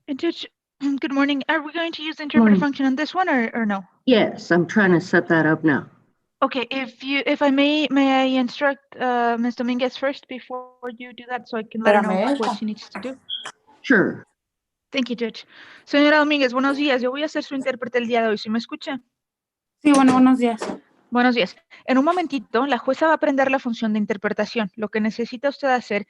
And Judge, good morning. Are we going to use the interpreter Morning. function on this one or no? Yes, I'm trying to set that up now. Okay, if I may I instruct Ms. Dominguez first before you do that so I can let her know what she needs to do? Sure. Thank you, Judge. Señora Domínguez, buenos días. Yo voy a ser su intérprete el día de hoy. ¿Sí me escucha? Sí, bueno, buenos días. Buenos días. En un momentito, la jueza va a aprender la función de interpretación. Lo que necesita usted hacer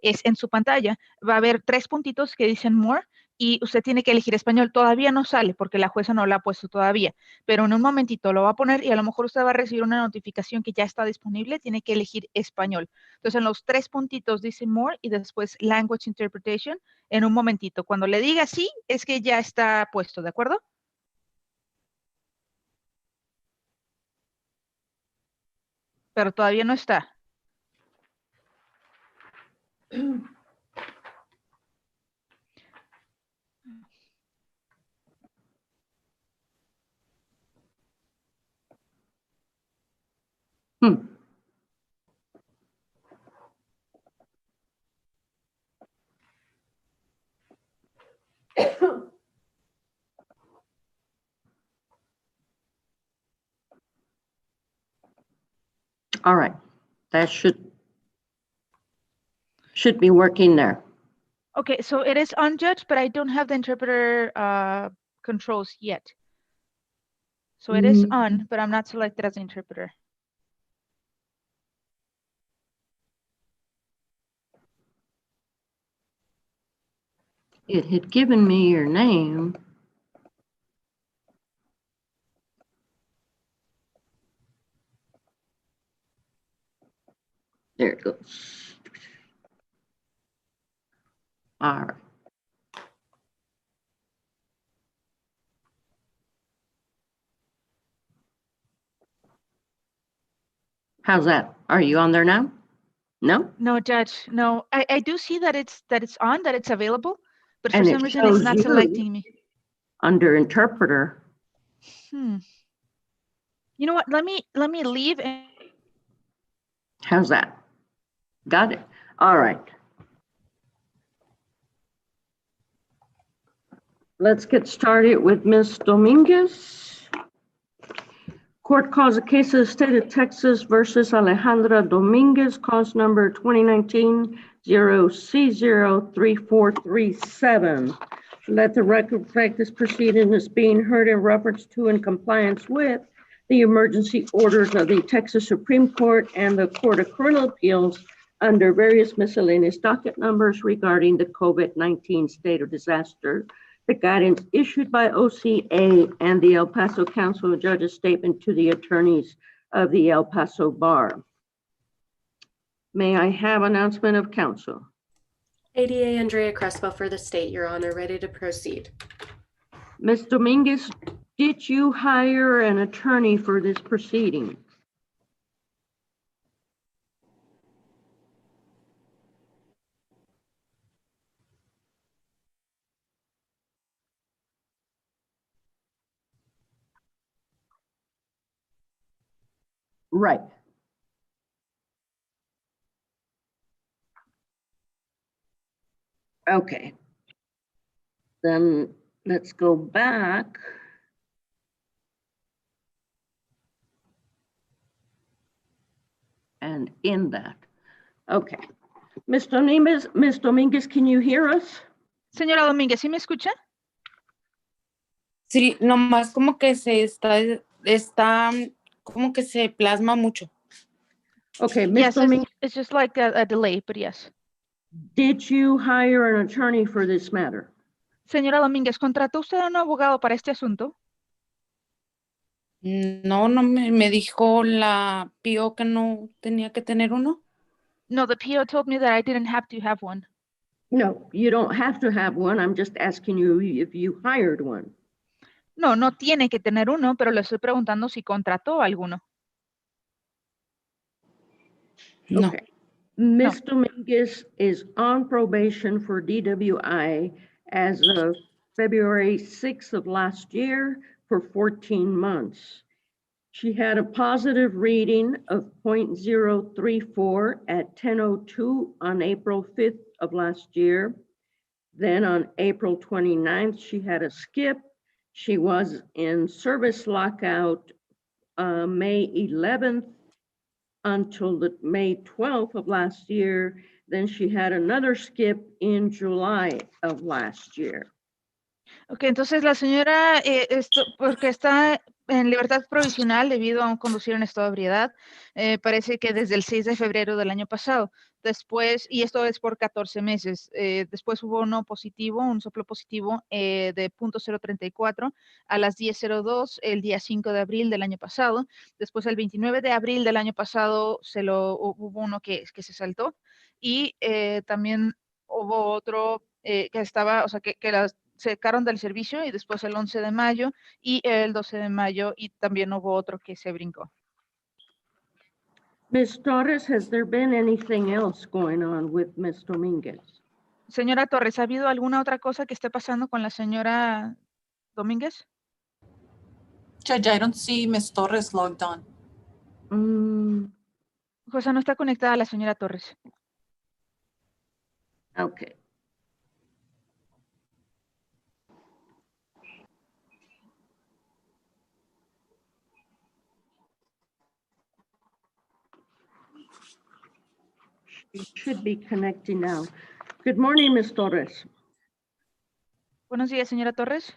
es en su pantalla, va a haber 3 puntitos que dicen More y usted tiene que elegir español. Todavía no sale porque la jueza no lo ha puesto todavía, pero en un momentito lo va a poner y a lo mejor usted va a recibir una notificación que ya está disponible, tiene que elegir español. Entonces en los 3 puntitos dice More y después Language Interpretation en un momentito. Cuando le diga sí, es que ya está puesto, ¿de acuerdo? Pero todavía no está. All right. That should be working there. Okay, so it is on, Judge, but I don't have the interpreter controls yet. So it is on, but I'm not selected as an interpreter. It had given me your name. There it goes. All right. How's that? Are you on there now? No? No, Judge, no. I do see that it's on, that it's available, but for And some it reason it's shows not you selecting me. Under interpreter. You know what? Let me leave. How's that? Got it. All right. Let's get started with Ms. Dominguez. Court calls a case of the state of Texas versus Alejandra Dominguez, cause number 2019-0C03437. Let the record reflect this proceeding is being heard in reference to and compliance with the emergency orders of the Texas Supreme Court and the Court of Criminal Appeals under various miscellaneous docket numbers regarding the COVID-19 state of disaster, the guidance issued by OCA and the El Paso Council of Judges statement to the attorneys of the El Paso Bar. May I have announcement of counsel? ADA Andrea Crespo for the state, Your Honor, ready to proceed. Ms. Dominguez, did you hire an attorney for this proceeding? Right. Okay. Then let's go back. And in that. Okay. Ms. Dominguez, can you hear us? Señora Domínguez, ¿sí me escucha? Sí, nomás como que se está como que se plasma mucho. Okay, Ms. Yes, Dominguez, it's just like a delay, but yes. did you hire an attorney for this matter? Señora Domínguez, ¿contrató usted a un abogado para este asunto? No me dijo la PO que no tenía que tener uno. No, the PO told me that I didn't have to have one. No, you don't have to have one. I'm just asking you if you hired one. No, no tiene que tener uno, pero le estoy preguntando si contrató alguno. No. Okay. Ms. Dominguez is on probation for DWI as of February 6th of last year for 14 months. She had a positive reading of 0.034 at 10:02 on April 5th of last year. Then on April 29th, she had a skip. She was in service lockout May 11th until the May 12th of last year. Then she had another skip in July of last year. Ok, entonces la señora, porque está en libertad provisional debido a un conducir en estado de ebriedad, parece que desde el 6 de febrero del año pasado. Después, y esto es por 14 meses, después hubo uno positivo, un soplo positivo de .034 a las 10:02 el día 5 de abril del año pasado. Después el 29 de abril del año pasado hubo uno que se saltó y también hubo otro que estaba, o sea, que las secaron del servicio y después el 11 de mayo y el 12 de mayo y también hubo otro que se brincó. Ms. Torres, has there been anything else going on with Ms. Dominguez? Señora Torres, ¿ha habido alguna otra cosa que esté pasando con la señora Domínguez? Judge, I don't see Ms. Torres logged on. José, no está conectada la señora Torres. Okay. She should be connecting now. Good morning, Ms. Torres. Buenos días, señora Torres.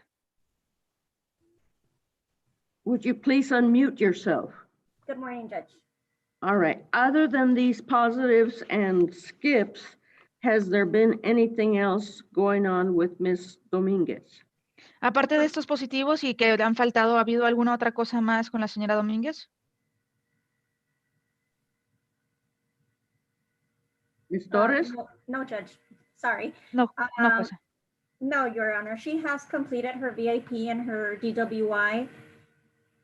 Would you please unmute yourself? Good morning, Judge. All right. Other than these positives and skips, has there been anything else going on with Ms. Dominguez? Aparte de estos positivos y que han faltado, ¿ha habido alguna otra cosa más con la señora Domínguez? Ms. Torres? No, Judge. Sorry. No, no pasa. No, Your Honor. She has completed her VIP and her DWI.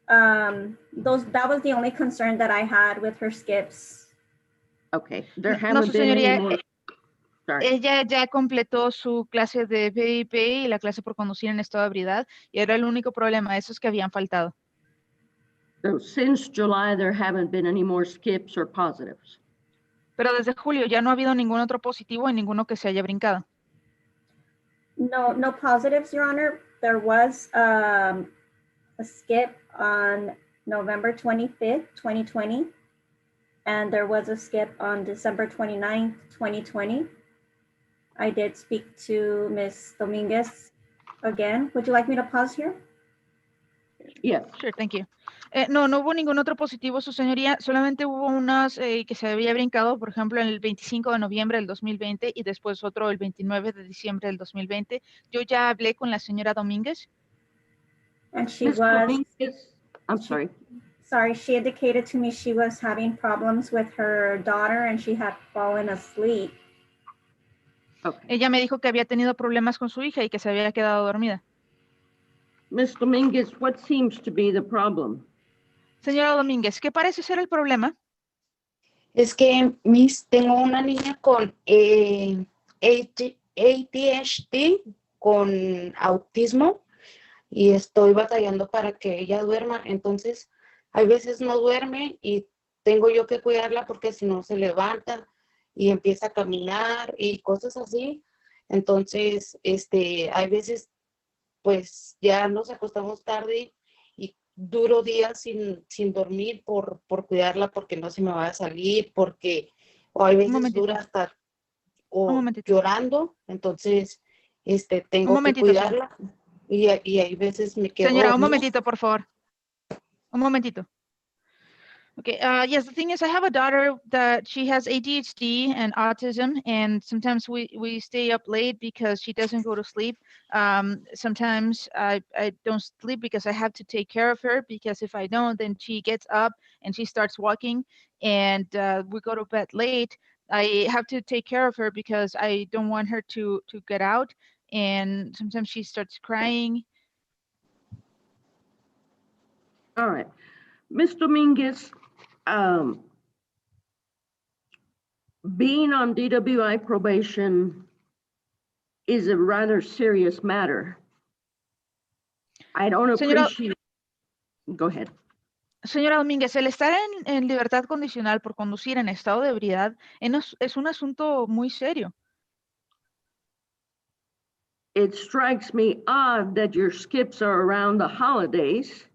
That was the only concern that I had with her skips. Okay. There No, haven't su been any señoría, more. Sorry. ella ya completó su clase de VIP y la clase por conducir en estado de ebriedad y era el único problema, esos que habían faltado. So since July, there haven't been any more skips or positives. Pero desde julio ya no ha habido ningún otro positivo y ninguno que se haya brincado. No positives, Your Honor. There was a skip on November 25th, 2020. And there was a skip on December 29th, 2020. I did speak to Ms. Dominguez again. Would you like me to pause here? Yes. Sure, thank you. No hubo ningún otro positivo, su señoría. Solamente hubo unas que se había brincado, por ejemplo, el 25 de noviembre del 2020 y después otro el 29 de diciembre del 2020. Yo ya hablé con la señora Domínguez. And she Ms. was, Dominguez, I'm sorry. sorry, she indicated to me she was having problems with her daughter and she had fallen asleep. Okay. Ella me dijo que había tenido problemas con su hija y que se había quedado dormida. Ms. Dominguez, what seems to be the problem? Señora Domínguez, ¿qué parece ser el problema? Es que tengo una niña con ADHD, con autismo, y estoy batallando para que ella duerma. Entonces, hay veces no duerme y tengo yo que cuidarla porque si no se levanta y empieza a caminar y cosas así. Entonces, hay veces, pues ya nos acostamos tarde y duro días sin dormir por cuidarla porque no se me va a salir, o hay veces dura hasta llorando. Entonces, tengo que cuidarla. Y hay veces me quedo Señora, un dormida. momentito, por favor. Un momentito. Okay, yes, the thing is I have a daughter that she has ADHD and autism, and sometimes we stay up late because she doesn't go to sleep. Sometimes I don't sleep because I have to take care of her, because if I don't, then she gets up and she starts walking, and we go to bed late. I have to take care of her because I don't want her to get out, and sometimes she starts crying. All right. Ms. Dominguez, being on DWI probation is a rather serious matter. I don't appreciate. Go ahead. Señora Domínguez, el estar en libertad condicional por conducir en estado de ebriedad es un asunto muy serio. it strikes me odd that your skips are around the holidays.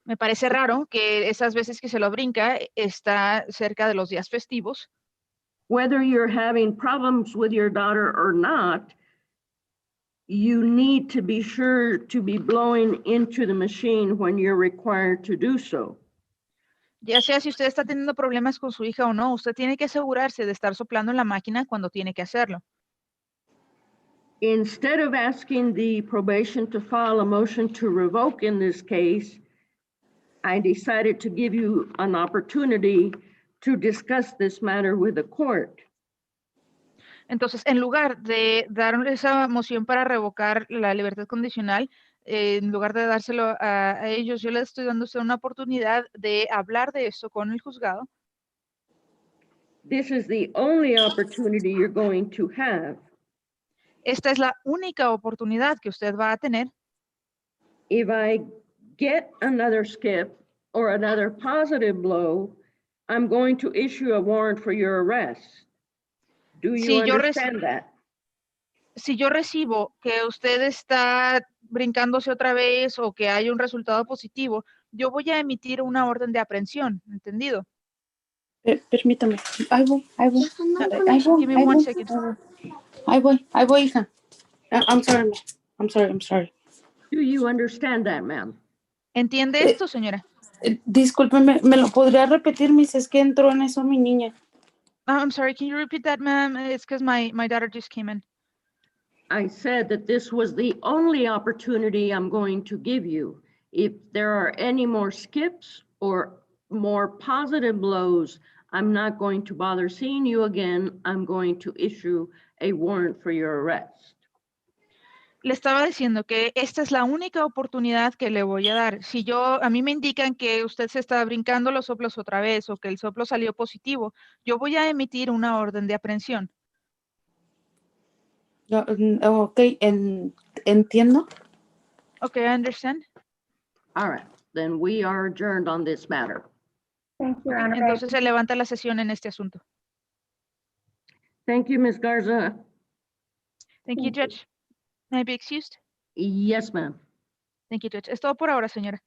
Me parece raro que esas veces que se lo brinca está cerca de los días festivos. Whether you're having problems with your daughter or not, you need to be sure to be blowing into the machine when you're required to do so. Ya sea si usted está teniendo problemas con su hija o no, usted tiene que asegurarse de estar soplando en la máquina cuando tiene que hacerlo. Instead of asking the probation to file a motion to revoke in this case, I decided to give you an opportunity to discuss this matter with the court. Entonces, en lugar de dar esa moción para revocar la libertad condicional, en lugar de dárselo a ellos, yo les estoy dando a usted una oportunidad de hablar de eso con el juzgado. This is the only opportunity you're going to have. Esta es la única oportunidad que usted va a tener. If I get another skip or another positive blow, I'm going to issue a warrant for your arrest. Do you Si yo understand that? Si yo recibo que usted está brincándose otra vez o que hay un resultado positivo, yo voy a emitir una orden de aprehensión, ¿entendido? Permítame. Ahí voy. Give me one second. Ahí voy, hija. I'm sorry, ma'am. I'm sorry. Do you understand that, ma'am? ¿Entiende esto, señora? Discúlpeme, ¿me lo podría repetir, Miss? Es que entró en eso mi niña. I'm sorry, can you repeat that, ma'am? It's because my daughter just came in. I said that this was the only opportunity I'm going to give you. If there are any more skips or more positive blows, I'm not going to bother seeing you again. I'm going to issue a warrant for your arrest. Le estaba diciendo que esta es la única oportunidad que le voy a dar. Si a mí me indican que usted se está brincando los soplos otra vez o que el soplo salió positivo, yo voy a emitir una orden de aprehensión. Ok, entiendo. Okay, I understand. All right, then we are adjourned on this matter. Thank you, Your Okay, Honor. entonces se levanta la sesión en este asunto. Thank you, Ms. Garza. Thank you, Thank you. Judge. May I be excused? Yes, ma'am. Thank you, Judge. Es todo por ahora, señora.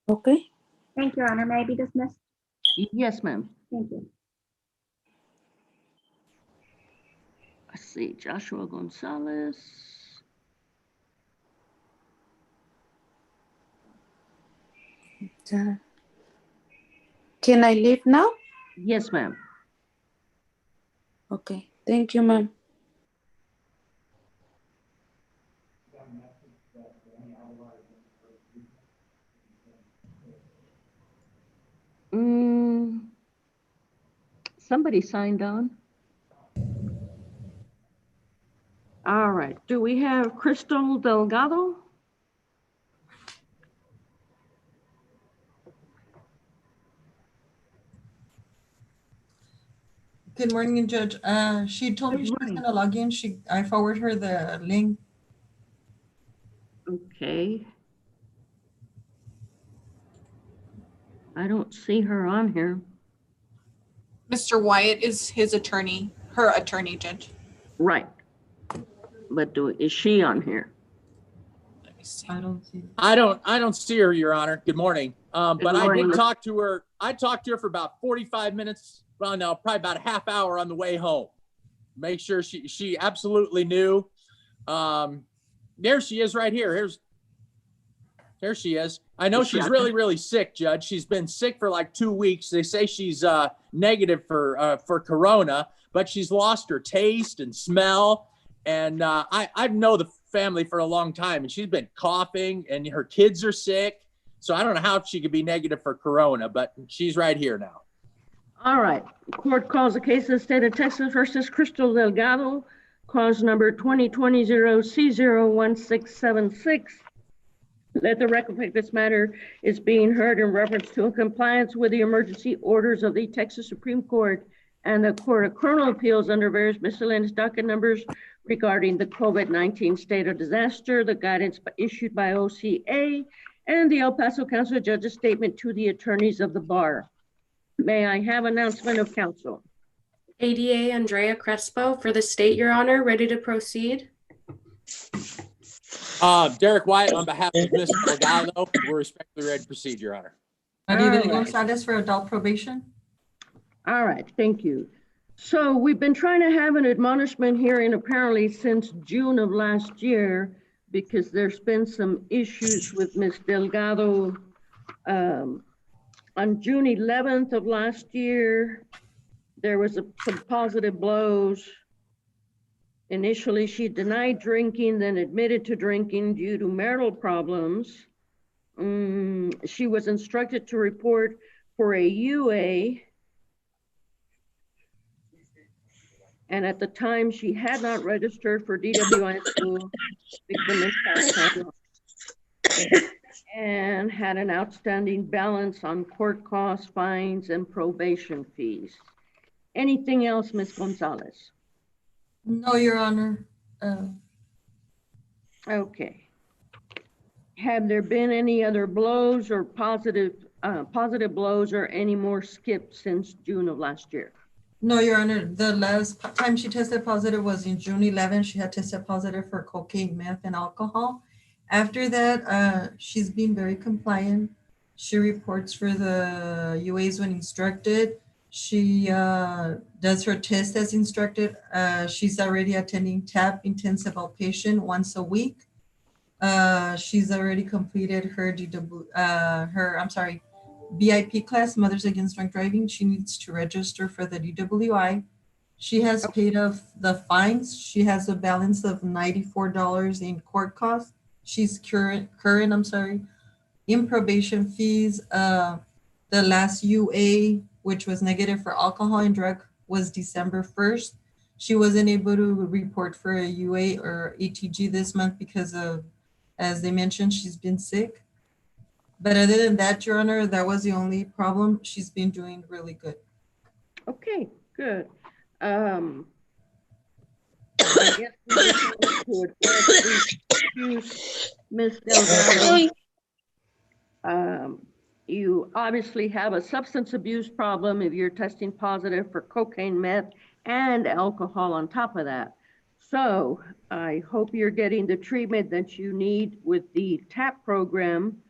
Ok. Thank you, Your Honor. May I be dismissed? Yes, ma'am. Thank you. Let's see, Joshua Gonzalez. Can I leave now? Yes, ma'am. Okay, thank you, ma'am. Somebody signed on. All right, do we have Crystal Delgado? Good morning, Judge. She told me she was gonna log in. I forwarded her the link. Okay. I don't see her on here. Mr. Wyatt is his attorney, her attorney, Judge. Right. But is she on here? Let me see. I don't see her, Your Honor. Good morning. But I morning. did talk to her. I talked to her for about 45 minutes. Well, no, probably about a half hour on the way home. Make sure she absolutely knew. There she is right here. There she is. I know she's really, really sick, Judge. She's been sick for like 2 weeks. They say she's negative for corona, but she's lost her taste and smell. And I know the family for a long time, and she's been coughing, and her kids are sick. So I don't know how she could be negative for corona, but she's right here now. All right. Court calls the case of the state of Texas versus Crystal Delgado, cause number 2020-C01676. Let the record reflect this matter is being heard in reference to compliance with the emergency orders of the Texas Supreme Court and the Court of Criminal Appeals under various miscellaneous docket numbers regarding the COVID-19 state of disaster, the guidance issued by OCA, and the El Paso Council of Judges statement to the attorneys of the bar. May I have announcement of counsel? ADA Andrea Crespo for the state, Your Honor. Ready to proceed? Derek Wyatt, on behalf of Ms. Delgado, we're respectfully ready to proceed, Your Honor. Maria All right. Gonzalez for adult probation. All right, thank you. So we've been trying to have an admonishment hearing apparently since June of last year because there's been some issues with Ms. Delgado. On June 11th of last year, there was some positive blows. Initially, she denied drinking, then admitted to drinking due to marital problems. She was instructed to report for a UA. And at the time, she had not registered for DWI school, victim impact time, and had an outstanding balance on court costs, fines, and probation fees. Anything else, Ms. Gonzalez? No, Your Honor. Okay. Have there been any other blows or positive blows or any more skips since June of last year? No, Your Honor. The last time she tested positive was in June 11. She had tested positive for cocaine, meth, and alcohol. After that, she's been very compliant. She reports for the UAs when instructed. She does her test as instructed. She's already attending TAP, intensive outpatient, once a week. She's already completed her BIP class, Mothers Against Drunk Driving. She needs to register for the DWI. She has paid off the fines. She has a balance of $94 in court costs. She's current, in probation fees. The last UA, which was negative for alcohol and drug, was December 1st. She wasn't able to report for a UA or ATG this month because of, as they mentioned, she's been sick. But other than that, Your Honor, that was the only problem. She's been doing really good. Okay, good. I guess we just need to address these, Ms. Delgado. You obviously have a substance abuse problem if you're testing positive for cocaine, meth, and alcohol on top of that. So I hope you're getting the treatment that you need with the TAP program.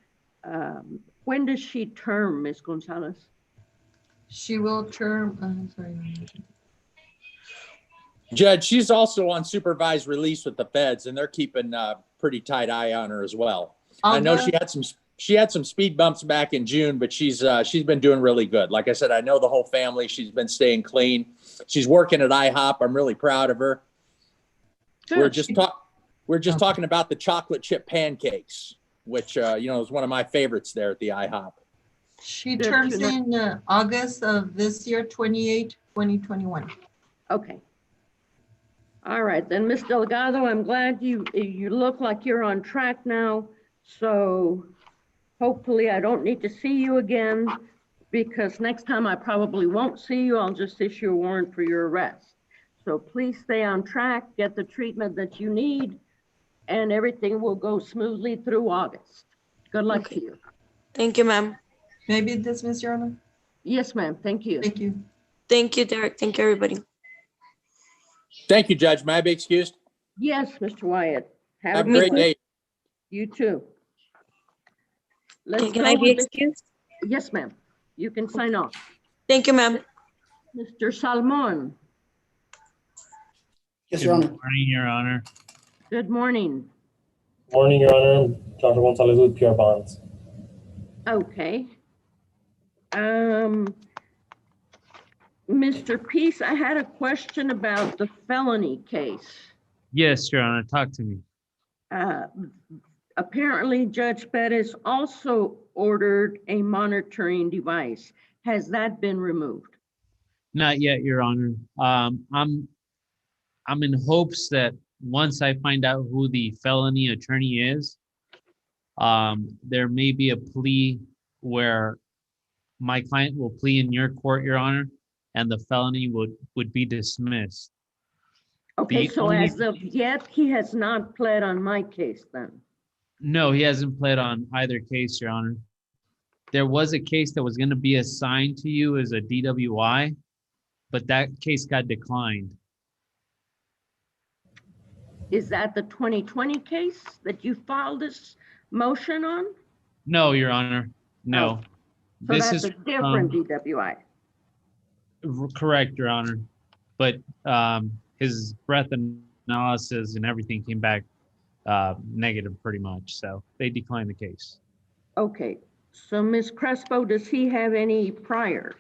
When does she term, Ms. Gonzalez? She will term, Judge, she's also on supervised release with the feds, and they're keeping a pretty tight eye on her as well. I know she had some speed bumps back in June, but she's been doing really good. Like I said, I know the whole family. She's been staying clean. She's working at IHOP. I'm really proud of her. Good. We're just talking about the chocolate chip pancakes, which is one of my favorites there at the IHOP. She terms in August of this year, 2021. Okay. All right, then, Ms. Delgado, I'm glad you look like you're on track now. So hopefully I don't need to see you again, because next time I probably won't see you. I'll just issue a warrant for your arrest. So please stay on track, get the treatment that you need, and everything will go smoothly through August. Good luck to you. Thank you, ma'am. Maybe dismiss, Your Honor? Yes, ma'am. Thank you. Thank you. Thank you, Derek. Thank you, everybody. Thank you, Judge. May I be excused? Yes, Mr. Wyatt. Have a great day. You too. Can I be excused? Yes, ma'am. You can sign off. Thank you, ma'am. Mr. Salmon. Yes, Your Honor. Good morning, Your Honor. Good morning. Morning, Your Honor. I'm Joshua Gonzalez with PR Bonds. Okay. Mr. Peace, I had a question about the felony case. Yes, Your Honor. Talk to me. Apparently, Judge Perez also ordered a monitoring device. Has that been removed? Not yet, Your Honor. I'm in hopes that once I find out who the felony attorney is, there may be a plea where my client will plea in your court, Your Honor, and the felony would be dismissed. Okay, so as of yet, he has not pled on my case then? No, he hasn't pled on either case, Your Honor. There was a case that was going to be assigned to you as a DWI, but that case got declined. Is that the 2020 case that you filed this motion on? No, Your Honor, no. So This that's is a different DWI. correct, Your Honor. But his breath analysis and everything came back negative pretty much. So they declined the case. Okay, so Ms. Crespo, does he have any priors?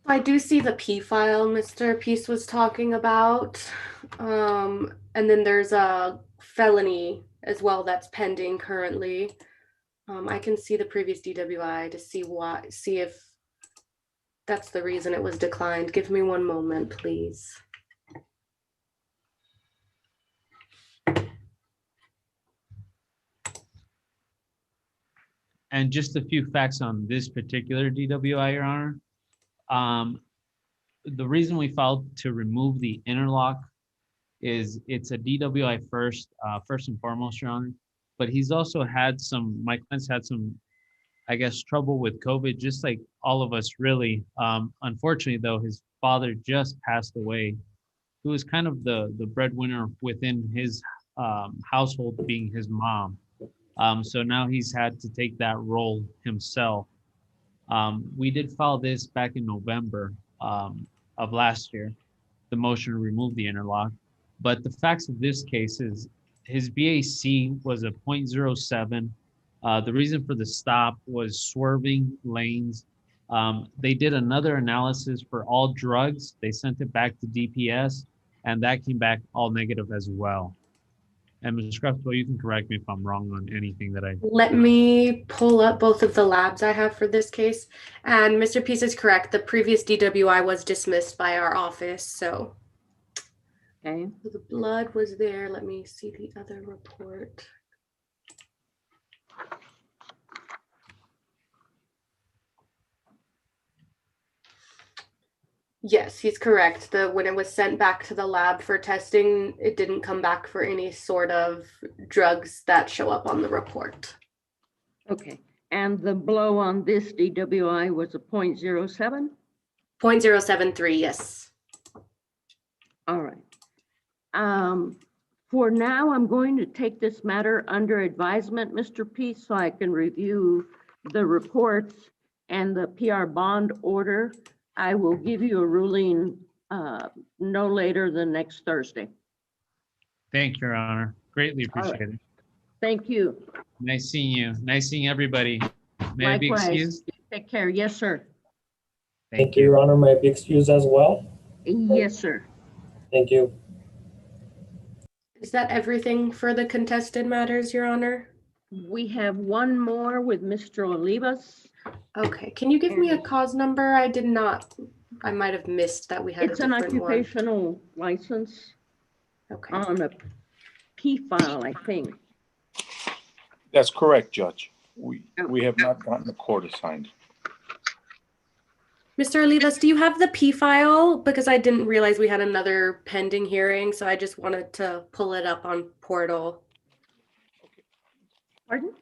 I do see the P file Mr. Peace was talking about. And then there's a felony as well that's pending currently. I can see the previous DWI to see if that's the reason it was declined. Give me one moment, please. And just a few facts on this particular DWI, Your Honor. The reason we filed to remove the interlock is it's a DWI first and foremost, Your Honor. But he's also had my client's had some, I guess, trouble with COVID, just like all of us really. Unfortunately, though, his father just passed away, who was kind of the breadwinner within his household, being his mom. So now he's had to take that role himself. We did file this back in November of last year, the motion to remove the interlock. But the facts of this case is his BAC was a 0.07. The reason for the stop was swerving lanes. They did another analysis for all drugs. They sent it back to DPS, and that came back all negative as well. And Ms. Crespo, you can correct me if I'm wrong on anything that I... Let me pull up both of the labs I have for this case. And Mr. Peace is correct. The previous DWI was dismissed by our office. So Okay. the blood was there. Let me see the other report. Yes, he's correct. When it was sent back to the lab for testing, it didn't come back for any sort of drugs that show up on the report. Okay, and the blow on this DWI was a 0.07? 0.073, yes. All right. For now, I'm going to take this matter under advisement, Mr. Peace, so I can review the reports and the PR bond order. I will give you a ruling no later than next Thursday. Thank you, Your Honor. Greatly appreciate it. Thank you. Nice seeing you. Nice seeing everybody. May I be Likewise. excused? Take care. Yes, sir. Thank you, Your Honor. May I be excused as well? Yes, sir. Thank you. Is that everything for the contested matters, Your Honor? We have one more with Mr. Olivas. Okay, can you give me a cause number? I might have missed that we had It's a an different one. occupational license Okay. on a P file, I think. That's correct, Judge. We have not gotten the court assigned. Mr. Olivas, do you have the P file? Because I didn't realize we had another pending hearing, so I just wanted to pull it up on portal. Pardon?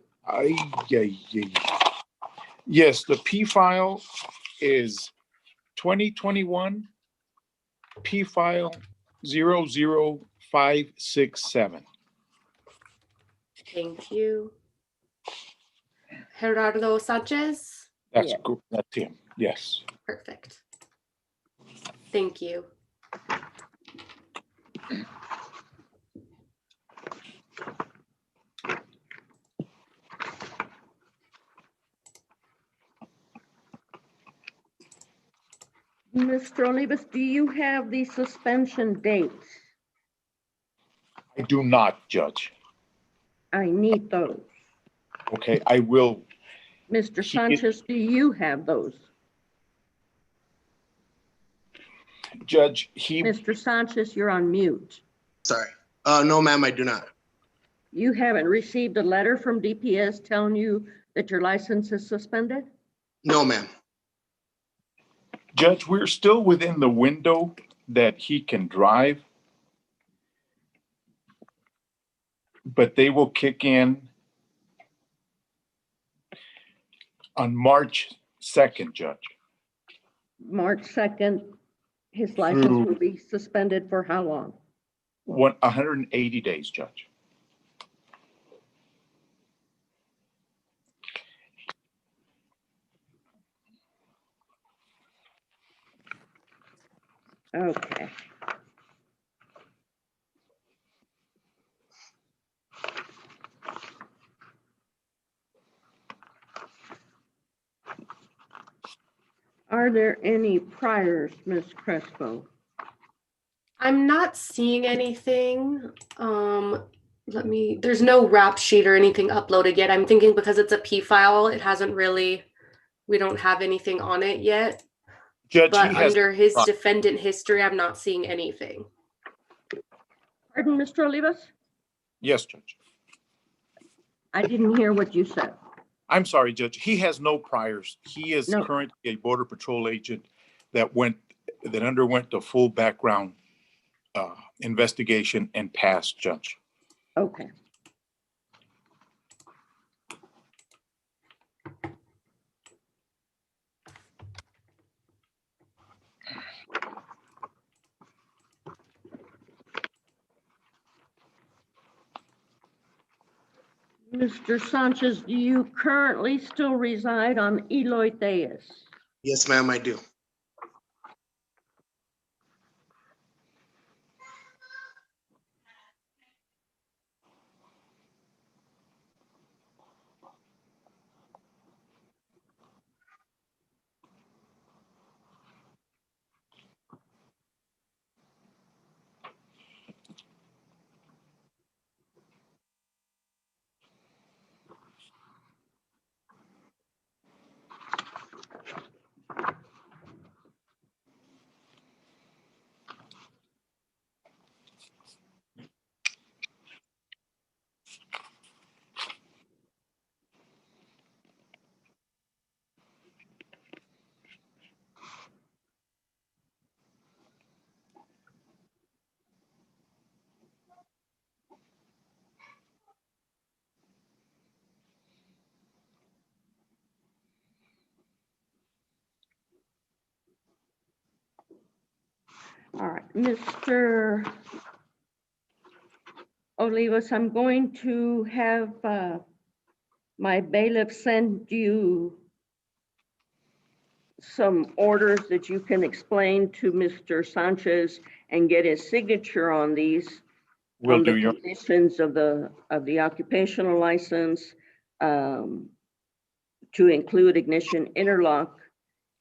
Yes, the P file is 2021 P file 00567. Thank you. Gerardo Sanchez? That's Yeah. good. That's him. Yes. Perfect. Thank you. Mr. Olivas, do you have the suspension dates? I do not, Judge. I need those. Okay, I will. Mr. Sanchez, do you have those? Judge, Mr. Sanchez, you're on mute. Sorry. No, ma'am, I do not. You haven't received a letter from DPS telling you that your license is suspended? No, ma'am. Judge, we're still within the window that he can drive, but they will kick in on March 2nd, Judge. March 2nd, his license Through- will be suspended for how long? 180 days, Judge. Okay. Are there any priors, Ms. Crespo? I'm not seeing anything. There's no rap sheet or anything uploaded yet. I'm thinking because it's a P file, it hasn't really, we don't have anything on it yet. Judge, But he has. under his defendant history, I'm not seeing anything. Pardon, Mr. Olivas? Yes, Judge. I didn't hear what you said. I'm sorry, Judge. He has no priors. He is No. currently a Border Patrol agent that underwent the full background investigation and passed, Judge. Okay. Mr. Sanchez, do you currently still reside on Eloy Theus? Yes, ma'am, I do. All right, Mr. Olivas, I'm going to have my bailiff send you some orders that you can explain to Mr. Sanchez and get his signature on these. Will On do, the Your. conditions of the occupational license, to include ignition interlock.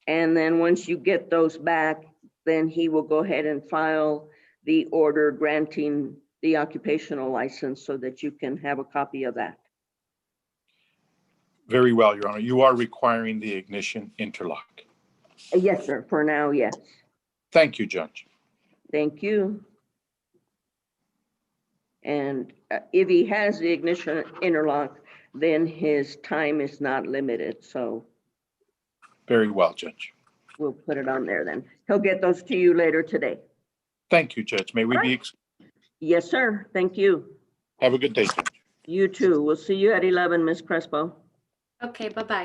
And then once you get those back, then he will go ahead and file the order granting the occupational license so that you can have a copy of that. Very well, Your Honor. You are requiring the ignition interlock. Yes, sir, for now, yes. Thank you, Judge. Thank you. And if he has the ignition interlock, then his time is not limited, so Very well, Judge. we'll put it on there then. He'll get those to you later today. Thank you, Judge. May we be, Yes, sir. Thank you. have a good day, Judge. You too. We'll see you at 11, Ms. Crespo. Okay, bye-bye.